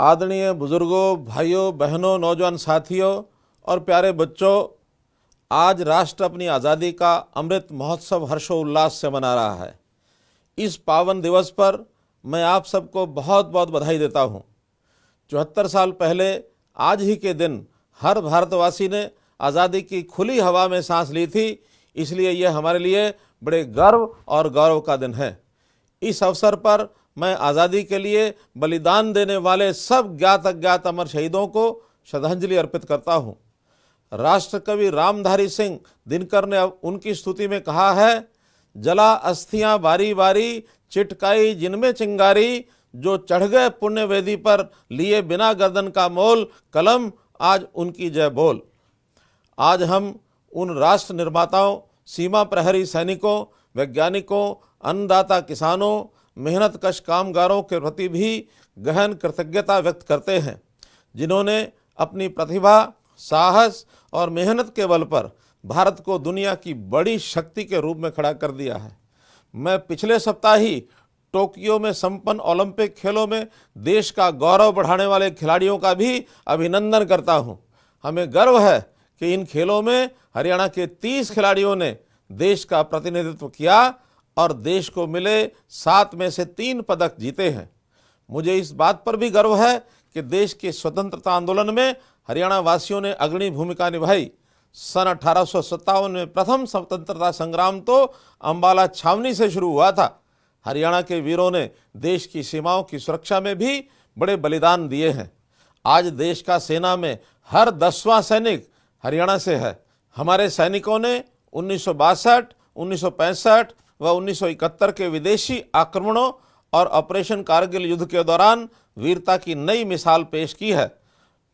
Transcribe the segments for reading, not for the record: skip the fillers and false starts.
आदरणीय बुजुर्गों, भाइयों, बहनों, नौजवान साथियों और प्यारे बच्चों, आज राष्ट्र अपनी आज़ादी का अमृत महोत्सव हर्षोल्लास से मना रहा है। इस पावन दिवस पर मैं आप सबको बहुत बहुत बधाई देता हूँ। 74 साल पहले आज ही के दिन हर भारतवासी ने आज़ादी की खुली हवा में सांस ली थी, इसलिए यह हमारे लिए बड़े गर्व और गौरव का दिन है। इस अवसर पर मैं आज़ादी के लिए बलिदान देने वाले सब ज्ञात अज्ञात अमर शहीदों को श्रद्धांजलि अर्पित करता हूँ। राष्ट्र कवि रामधारी सिंह दिनकर ने उनकी स्तुति में कहा है, जला अस्थियां बारी बारी, चिटकाई जिनमें चिंगारी, जो चढ़ गए पुण्य वेदी पर, लिए बिना गर्दन का मोल, कलम आज उनकी जय बोल। आज हम उन राष्ट्र निर्माताओं, सीमा प्रहरी सैनिकों, वैज्ञानिकों, अन्नदाता किसानों, मेहनतकश कामगारों के प्रति भी गहन कृतज्ञता व्यक्त करते हैं, जिन्होंने अपनी प्रतिभा, साहस और मेहनत के बल पर भारत को दुनिया की बड़ी शक्ति के रूप में खड़ा कर दिया है। मैं पिछले सप्ताह ही टोक्यो में संपन्न ओलंपिक खेलों में देश का गौरव बढ़ाने वाले खिलाड़ियों का भी अभिनंदन करता हूं। हमें गर्व है कि इन खेलों में हरियाणा के 30 खिलाड़ियों ने देश का प्रतिनिधित्व किया और देश को मिले 7 में से 3 पदक जीते हैं। मुझे इस बात पर भी गर्व है कि देश के स्वतंत्रता आंदोलन में हरियाणा वासियों ने अग्रणी भूमिका निभाई। सन 1857 में प्रथम स्वतंत्रता संग्राम तो अंबाला छावनी से शुरू हुआ था। हरियाणा के वीरों ने देश की सीमाओं की सुरक्षा में भी बड़े बलिदान दिए हैं। आज देश का सेना में हर 10वां सैनिक हरियाणा से है। हमारे सैनिकों ने 1962, 1965 व 1971 के विदेशी आक्रमणों और ऑपरेशन कारगिल युद्ध के दौरान वीरता की नई मिसाल पेश की है।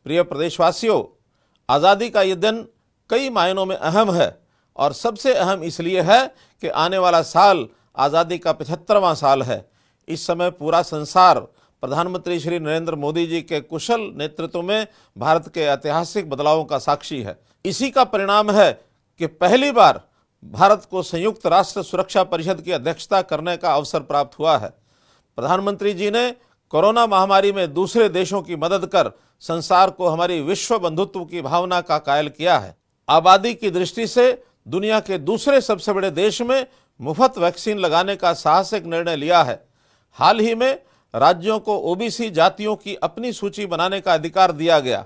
प्रिय प्रदेशवासियों, आज़ादी का ये दिन कई मायनों में अहम है और सबसे अहम इसलिए है कि आने वाला साल आज़ादी का 75वां साल है। इस समय पूरा संसार प्रधानमंत्री श्री नरेंद्र मोदी जी के कुशल नेतृत्व में भारत के ऐतिहासिक बदलावों का साक्षी है। इसी का परिणाम है कि पहली बार भारत को संयुक्त राष्ट्र सुरक्षा परिषद की अध्यक्षता करने का अवसर प्राप्त हुआ है। प्रधानमंत्री जी ने कोरोना महामारी में दूसरे देशों की मदद कर संसार को हमारी विश्व बंधुत्व की भावना का कायल किया है। आबादी की दृष्टि से दुनिया के दूसरे सबसे बड़े देश में मुफ्त वैक्सीन लगाने का साहसिक निर्णय लिया है। हाल ही में राज्यों को ओबीसी जातियों की अपनी सूची बनाने का अधिकार दिया गया।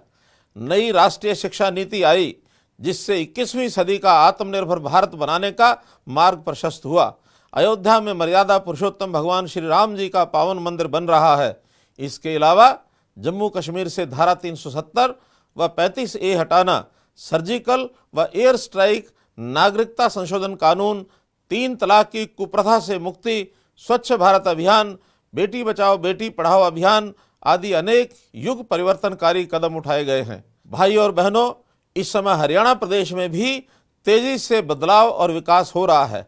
नई राष्ट्रीय शिक्षा नीति आई, जिससे 21वीं सदी का आत्मनिर्भर भारत बनाने का मार्ग प्रशस्त हुआ। अयोध्या में मर्यादा पुरुषोत्तम भगवान श्री राम जी का पावन मंदिर बन रहा है। इसके अलावा जम्मू कश्मीर से धारा 370 व 35A हटाना, सर्जिकल व एयर स्ट्राइक, नागरिकता संशोधन कानून, 3 तलाक की कुप्रथा से मुक्ति, स्वच्छ भारत अभियान, बेटी बचाओ बेटी पढ़ाओ अभियान आदि अनेक युग परिवर्तनकारी कदम उठाए गए हैं। भाई और बहनों, इस समय हरियाणा प्रदेश में भी तेजी से बदलाव और विकास हो रहा है।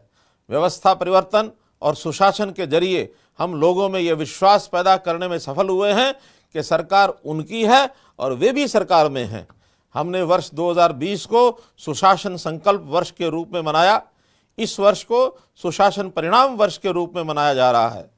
व्यवस्था परिवर्तन और सुशासन के जरिए हम लोगों में यह विश्वास पैदा करने में सफल हुए हैं कि सरकार उनकी है और वे भी सरकार में हैं। हमने वर्ष 2020 को सुशासन संकल्प वर्ष के रूप में मनाया। इस वर्ष को सुशासन परिणाम वर्ष के रूप में मनाया जा रहा है।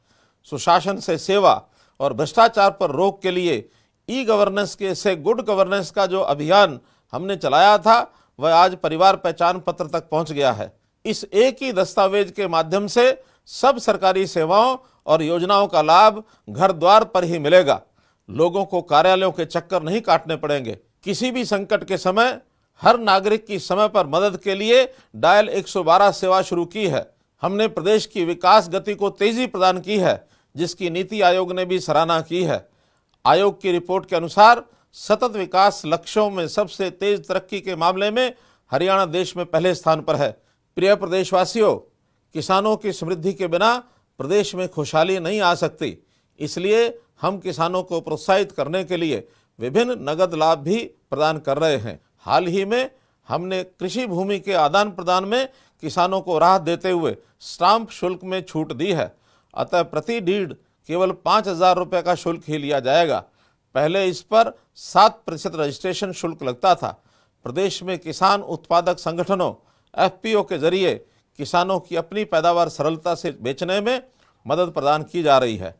सुशासन से सेवा और भ्रष्टाचार पर रोक के लिए ई गवर्नेंस के से गुड गवर्नेंस का जो अभियान हमने चलाया था, वह आज परिवार पहचान पत्र तक पहुंच गया है। इस एक ही दस्तावेज के माध्यम से सब सरकारी सेवाओं और योजनाओं का लाभ घर द्वार पर ही मिलेगा। लोगों को कार्यालयों के चक्कर नहीं काटने पड़ेंगे। किसी भी संकट के समय हर नागरिक की समय पर मदद के लिए डायल 112 सेवा शुरू की है। हमने प्रदेश की विकास गति को तेजी प्रदान की है, जिसकी नीति आयोग ने भी सराहना की है। आयोग की रिपोर्ट के अनुसार सतत विकास लक्ष्यों में सबसे तेज तरक्की के मामले में हरियाणा देश में पहले स्थान पर है। प्रिय प्रदेशवासियों, किसानों की समृद्धि के बिना प्रदेश में खुशहाली नहीं आ सकती। इसलिए हम किसानों को प्रोत्साहित करने के लिए विभिन्न नगद लाभ भी प्रदान कर रहे हैं। हाल ही में हमने कृषि भूमि के आदान प्रदान में किसानों को राहत देते हुए स्टाम्प शुल्क में छूट दी है। अतः प्रति डीड केवल 5,000 रुपये का शुल्क ही लिया जाएगा। पहले इस पर 7% रजिस्ट्रेशन शुल्क लगता था। प्रदेश में किसान उत्पादक संगठनों FPO के जरिए किसानों की अपनी पैदावार सरलता से बेचने में मदद प्रदान की जा रही है।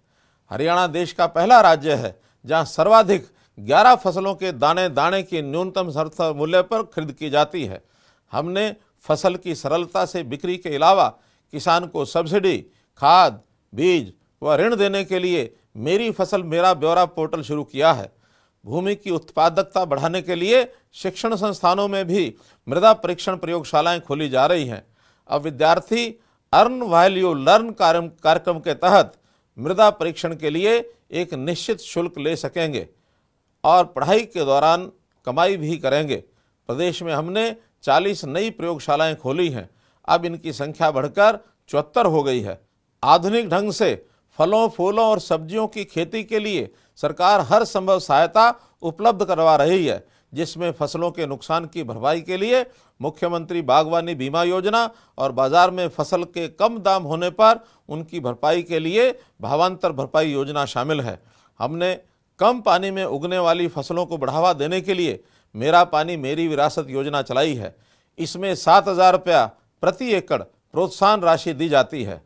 हरियाणा देश का पहला राज्य है जहां सर्वाधिक 11 फसलों के दाने दाने की न्यूनतम समर्थन मूल्य पर खरीद की जाती है। हमने फसल की सरलता से बिक्री के अलावा किसान को सब्सिडी, खाद, बीज व ऋण देने के लिए मेरी फसल मेरा ब्यौरा पोर्टल शुरू किया है। भूमि की उत्पादकता बढ़ाने के लिए शिक्षण संस्थानों में भी मृदा परीक्षण प्रयोगशालाएं खोली जा रही हैं। अब विद्यार्थी अर्न व्हाइल यू लर्न कार्यक्रम के तहत मृदा परीक्षण के लिए एक निश्चित शुल्क ले सकेंगे और पढ़ाई के दौरान कमाई भी करेंगे। प्रदेश में हमने 40 नई प्रयोगशालाएं खोली हैं। अब इनकी संख्या बढ़कर 74 हो गई है। आधुनिक ढंग से फलों, फूलों और सब्जियों की खेती के लिए सरकार हर संभव सहायता उपलब्ध करवा रही है, जिसमें फसलों के नुकसान की भरपाई के लिए मुख्यमंत्री बागवानी बीमा योजना और बाजार में फसल के कम दाम होने पर उनकी भरपाई के लिए भावांतर भरपाई योजना शामिल है। हमने कम पानी में उगने वाली फसलों को बढ़ावा देने के लिए मेरा पानी मेरी विरासत योजना चलाई है। इसमें 7,000 रुपया प्रति एकड़ प्रोत्साहन राशि दी जाती है।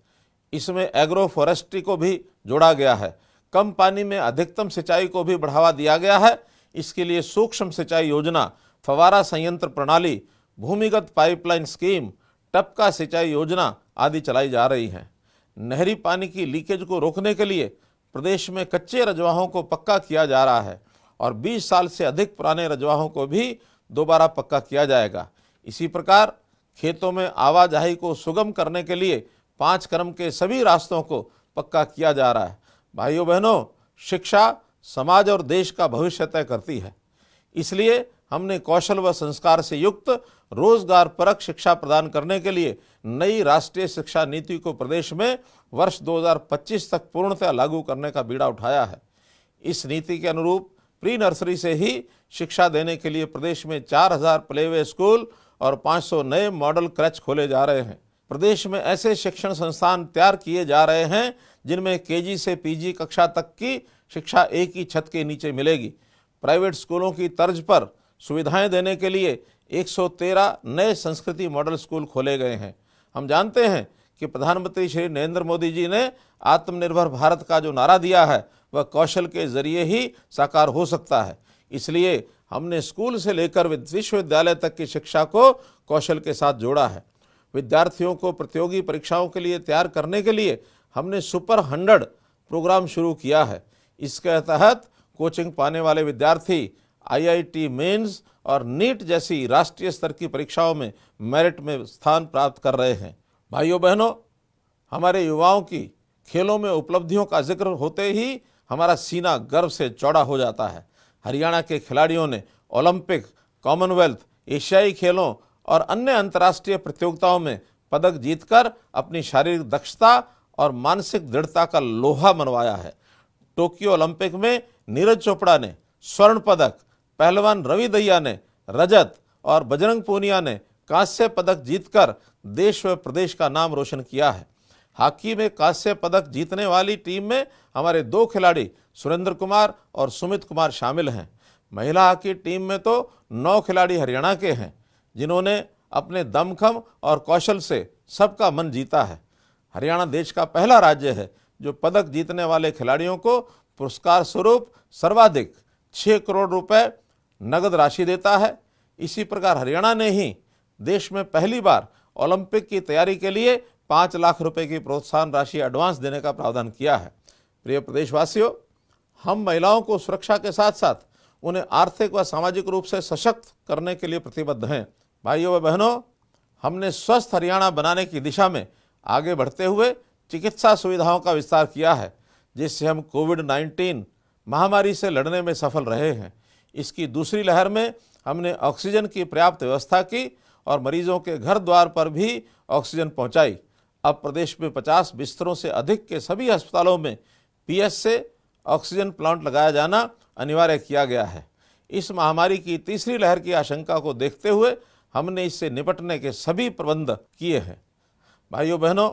इसमें एग्रो फॉरेस्ट्री को भी जोड़ा गया है। कम पानी में अधिकतम सिंचाई को भी बढ़ावा दिया गया है। इसके लिए सूक्ष्म सिंचाई योजना, फवारा संयंत्र प्रणाली, भूमिगत पाइपलाइन स्कीम, टपका सिंचाई योजना आदि चलाई जा रही हैं। नहरी पानी की लीकेज को रोकने के लिए प्रदेश में कच्चे रजवाहों को पक्का किया जा रहा है और 20 साल से अधिक पुराने रजवाहों को भी दोबारा पक्का किया जाएगा। इसी प्रकार खेतों में आवाजाही को सुगम करने के लिए 5 क्रम के सभी रास्तों को पक्का किया जा रहा है। भाइयों बहनों, शिक्षा समाज और देश का भविष्य तय करती है। इसलिए हमने कौशल व संस्कार से युक्त रोजगार परक शिक्षा प्रदान करने के लिए नई राष्ट्रीय शिक्षा नीति को प्रदेश में वर्ष 2025 तक पूर्णतः लागू करने का बीड़ा उठाया है। इस नीति के अनुरूप प्री नर्सरी से ही शिक्षा देने के लिए प्रदेश में 4,000 प्लेवे स्कूल और 500 नए मॉडल क्रच खोले जा रहे हैं। प्रदेश में ऐसे शिक्षण संस्थान तैयार किए जा रहे हैं जिनमें केजी से पीजी कक्षा तक की शिक्षा एक ही छत के नीचे मिलेगी। प्राइवेट स्कूलों की तर्ज पर सुविधाएं देने के लिए 113 नए संस्कृति मॉडल स्कूल खोले गए हैं। हम जानते हैं कि प्रधानमंत्री श्री नरेंद्र मोदी जी ने आत्मनिर्भर भारत का जो नारा दिया है वह कौशल के जरिए ही साकार हो सकता है। इसलिए हमने स्कूल से लेकर विश्वविद्यालय तक की शिक्षा को कौशल के साथ जोड़ा है। विद्यार्थियों को प्रतियोगी परीक्षाओं के लिए तैयार करने के लिए हमने सुपर 100 प्रोग्राम शुरू किया है। इसके तहत कोचिंग पाने वाले विद्यार्थी IIT मेंस और नीट जैसी राष्ट्रीय स्तर की परीक्षाओं में मेरिट में स्थान प्राप्त कर रहे हैं। भाइयों बहनों, हमारे युवाओं की खेलों में उपलब्धियों का जिक्र होते ही हमारा सीना गर्व से चौड़ा हो जाता है। हरियाणा के खिलाड़ियों ने ओलंपिक, कॉमनवेल्थ, एशियाई खेलों और अन्य अंतर्राष्ट्रीय प्रतियोगिताओं में पदक जीतकर अपनी शारीरिक दक्षता और मानसिक दृढ़ता का लोहा मनवाया है। टोक्यो ओलंपिक में नीरज चोपड़ा ने स्वर्ण पदक, पहलवान रवि दहिया ने रजत और बजरंग पूनिया ने कांस्य पदक जीतकर देश व प्रदेश का नाम रोशन किया है। हॉकी में कांस्य पदक जीतने वाली टीम में हमारे 2 खिलाड़ी सुरेंद्र कुमार और सुमित कुमार शामिल हैं। महिला हॉकी टीम में तो 9 खिलाड़ी हरियाणा के हैं, जिन्होंने अपने दमखम और कौशल से सबका मन जीता है। हरियाणा देश का पहला राज्य है जो पदक जीतने वाले खिलाड़ियों को पुरस्कार स्वरूप सर्वाधिक 6 करोड़ रुपए नगद राशि देता है। इसी प्रकार हरियाणा ने ही देश में पहली बार ओलंपिक की तैयारी के लिए 5 लाख रुपए की प्रोत्साहन राशि एडवांस देने का प्रावधान किया है। प्रिय प्रदेशवासियों, हम महिलाओं को सुरक्षा के साथ साथ उन्हें आर्थिक व सामाजिक रूप से सशक्त करने के लिए प्रतिबद्ध हैं। भाइयों व बहनों, हमने स्वस्थ हरियाणा बनाने की दिशा में आगे बढ़ते हुए चिकित्सा सुविधाओं का विस्तार किया है, जिससे हम कोविड-19 महामारी से लड़ने में सफल रहे हैं। इसकी दूसरी लहर में हमने ऑक्सीजन की पर्याप्त व्यवस्था की और मरीजों के घर द्वार पर भी ऑक्सीजन पहुंचाई। अब प्रदेश में 50 बिस्तरों से अधिक के सभी अस्पतालों में PS से ऑक्सीजन प्लांट लगाया जाना अनिवार्य किया गया है। इस महामारी की तीसरी लहर की आशंका को देखते हुए हमने इससे निपटने के सभी प्रबंध किए हैं। भाइयों बहनों,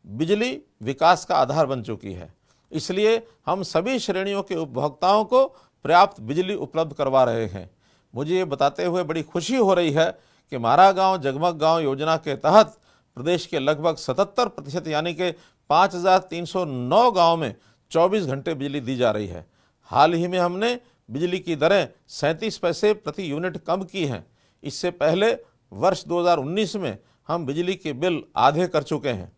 बिजली विकास का आधार बन चुकी है, इसलिए हम सभी श्रेणियों के उपभोक्ताओं को पर्याप्त बिजली उपलब्ध करवा रहे हैं। मुझे ये बताते हुए बड़ी खुशी हो रही है कि हमारा गांव जगमग गांव योजना के तहत प्रदेश के लगभग 77% यानी कि 5,309 गाँव में 24 घंटे बिजली दी जा रही है। हाल ही में हमने बिजली की दरें 37 पैसे प्रति यूनिट कम की हैं। इससे पहले वर्ष 2019 में हम बिजली के बिल आधे कर चुके हैं।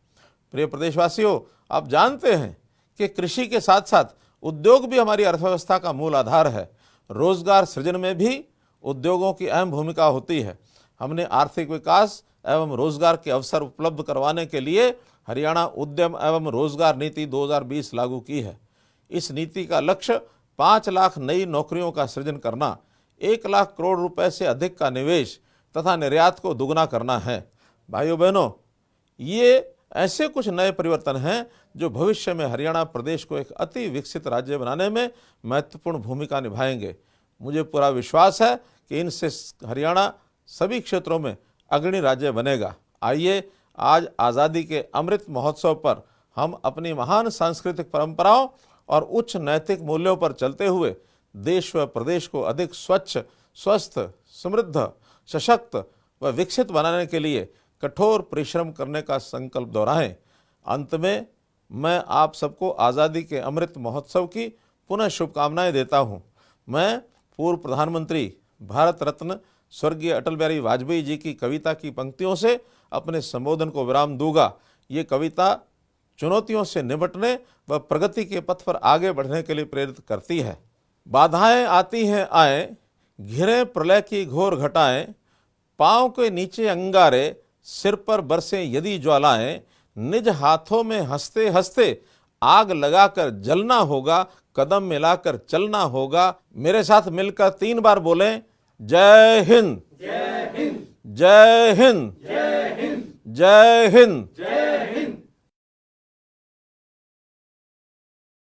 प्रिय प्रदेशवासियों, आप जानते हैं कि कृषि के साथ साथ उद्योग भी हमारी अर्थव्यवस्था का मूल आधार है। रोजगार सृजन में भी उद्योगों की अहम भूमिका होती है। हमने आर्थिक विकास एवं रोजगार के अवसर उपलब्ध करवाने के लिए हरियाणा उद्यम एवं रोजगार नीति 2020 लागू की है। इस नीति का लक्ष्य 5 लाख नई नौकरियों का सृजन करना, 1 लाख करोड़ रुपए से अधिक का निवेश तथा निर्यात को दुगना करना है। भाइयों बहनों, ये ऐसे कुछ नए परिवर्तन हैं जो भविष्य में हरियाणा प्रदेश को एक अति विकसित राज्य बनाने में महत्वपूर्ण भूमिका निभाएंगे। मुझे पूरा विश्वास है कि इनसे हरियाणा सभी क्षेत्रों में अग्रणी राज्य बनेगा। आइए आज आज़ादी के अमृत महोत्सव पर हम अपनी महान सांस्कृतिक परंपराओं और उच्च नैतिक मूल्यों पर चलते हुए देश व प्रदेश को अधिक स्वच्छ, स्वस्थ, समृद्ध, सशक्त व विकसित बनाने के लिए कठोर परिश्रम करने का संकल्प दोहराएं। अंत में मैं आप सबको आज़ादी के अमृत महोत्सव की पुनः शुभकामनाएं देता हूं। मैं पूर्व प्रधानमंत्री भारत रत्न स्वर्गीय अटल बिहारी वाजपेयी जी की कविता की पंक्तियों से अपने संबोधन को विराम दूंगा। ये कविता चुनौतियों से निपटने व प्रगति के पथ पर आगे बढ़ने के लिए प्रेरित करती है। बाधाएं आती हैं आए, घिरे प्रलय की घोर घटाएं, पांव के नीचे अंगारे, सिर पर बरसे यदि ज्वालाएं, निज हाथों में हंसते हंसते आग लगाकर जलना होगा, कदम मिलाकर चलना होगा। मेरे साथ मिलकर 3 बार बोलें, जय हिंद, जय हिंद, जय हिंद, जय हिंद, जय हिंद।